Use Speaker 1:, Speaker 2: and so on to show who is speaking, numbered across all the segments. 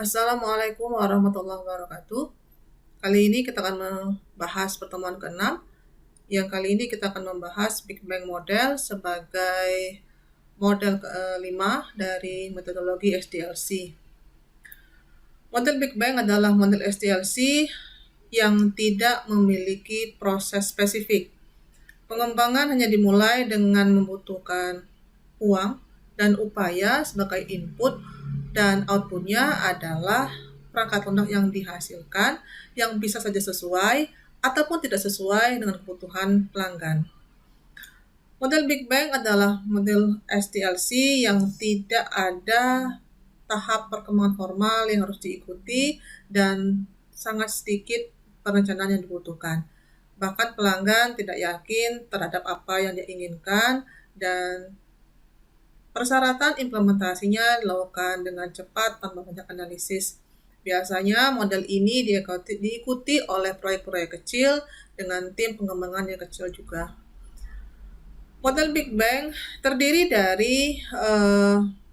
Speaker 1: Assalamualaikum warahmatullahi wabarakatuh. Kali ini kita akan membahas pertemuan ke-6. Yang kali ini kita akan membahas Big Bang Model sebagai model ke-5 dari metodologi SDLC. Model Big Bang adalah model SDLC yang tidak memiliki proses spesifik. Pengembangan hanya dimulai dengan membutuhkan uang dan upaya sebagai input, dan outputnya adalah perangkat lunak yang dihasilkan yang bisa saja sesuai ataupun tidak sesuai dengan kebutuhan pelanggan. Model Big Bang adalah model SDLC yang tidak ada tahap perkembangan formal yang harus diikuti dan sangat sedikit perencanaan yang dibutuhkan. Bahkan pelanggan tidak yakin terhadap apa yang dia inginkan, dan persyaratan implementasinya dilakukan dengan cepat tanpa banyak analisis. Biasanya model ini diikuti oleh proyek-proyek kecil dengan tim pengembangan yang kecil juga. Model Big Bang terdiri dari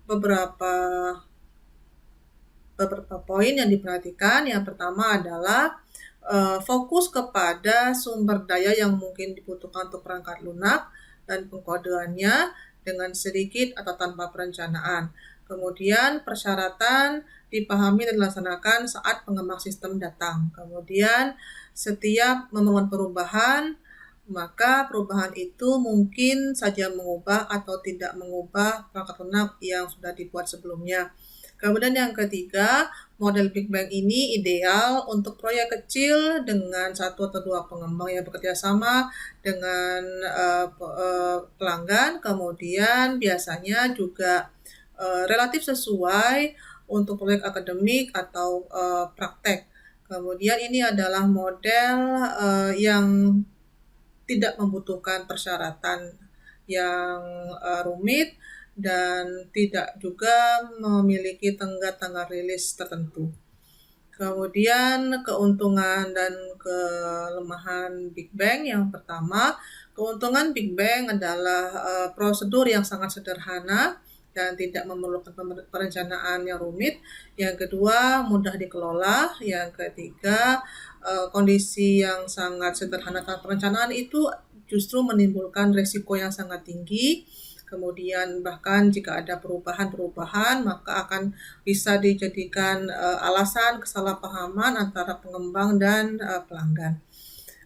Speaker 1: beberapa poin yang diperhatikan. Yang pertama adalah fokus kepada sumber daya yang mungkin dibutuhkan untuk perangkat lunak dan pengkodeannya dengan sedikit atau tanpa perencanaan. Kemudian persyaratan dipahami dan dilaksanakan saat pengembang sistem datang. Kemudian setiap memerlukan perubahan, maka perubahan itu mungkin saja mengubah atau tidak mengubah perangkat lunak yang sudah dibuat sebelumnya. Kemudian yang ketiga, model Big Bang ini ideal untuk proyek kecil dengan satu atau dua pengembang yang bekerja sama dengan pelanggan. Kemudian biasanya juga relatif sesuai untuk proyek akademik atau praktek. Kemudian ini adalah model yang tidak membutuhkan persyaratan yang rumit dan tidak juga memiliki tenggat rilis tertentu. Kemudian keuntungan dan kelemahan Big Bang. Yang pertama, keuntungan Big Bang adalah prosedur yang sangat sederhana dan tidak memerlukan perencanaan yang rumit. Yang kedua, mudah dikelola. Yang ketiga, kondisi yang sangat sederhana tanpa perencanaan itu justru menimbulkan risiko yang sangat tinggi. Kemudian bahkan jika ada perubahan-perubahan, maka akan bisa dijadikan alasan kesalahpahaman antara pengembang dan pelanggan.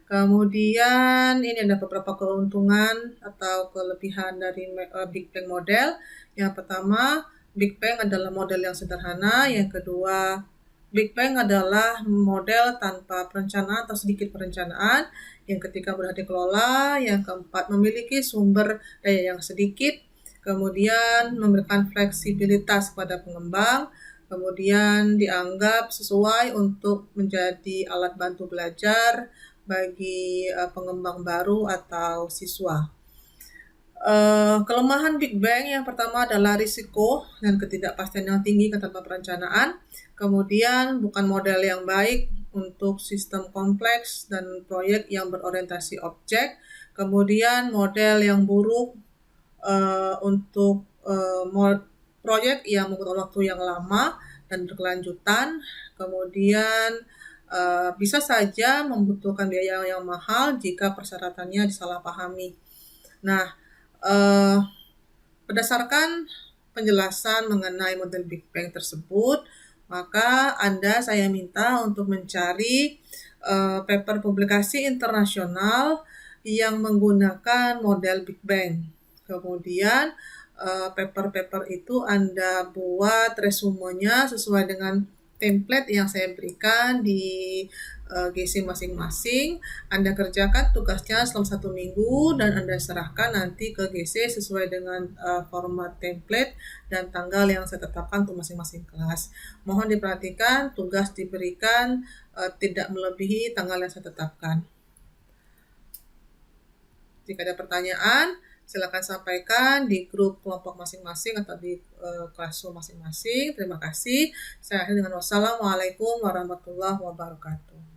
Speaker 1: Kemudian ini ada beberapa keuntungan atau kelebihan dari Big Bang model. Yang pertama, Big Bang adalah model yang sederhana. Yang kedua, Big Bang adalah model tanpa perencanaan atau sedikit perencanaan. Yang ketiga, mudah dikelola. Yang keempat, memiliki sumber daya yang sedikit. Kemudian memberikan fleksibilitas kepada pengembang. Kemudian dianggap sesuai untuk menjadi alat bantu belajar bagi pengembang baru atau siswa. Kelemahan Big Bang yang pertama adalah risiko dan ketidakpastian yang tinggi tanpa perencanaan. Kemudian bukan model yang baik untuk sistem kompleks dan proyek yang berorientasi objek. Kemudian model yang buruk untuk proyek yang membutuhkan waktu yang lama dan berkelanjutan. Kemudian bisa saja membutuhkan biaya yang mahal jika persyaratannya disalahpahami. Nah, berdasarkan penjelasan mengenai model Big Bang tersebut, maka saya minta untuk mencari paper publikasi internasional yang menggunakan model Big Bang. Kemudian paper-paper itu Anda buat resumenya sesuai dengan template yang saya berikan di GC masing-masing. Anda kerjakan tugasnya selama 1 minggu dan Anda serahkan nanti ke GC sesuai dengan format template dan tanggal yang saya tetapkan untuk masing-masing kelas. Mohon diperhatikan, tugas diberikan tidak melebihi tanggal yang saya tetapkan. Jika ada pertanyaan, silakan sampaikan di grup kelompok masing-masing atau di classroom masing-masing. Terima kasih. Saya akhiri dengan wassalamualaikum warahmatullahi wabarakatuh.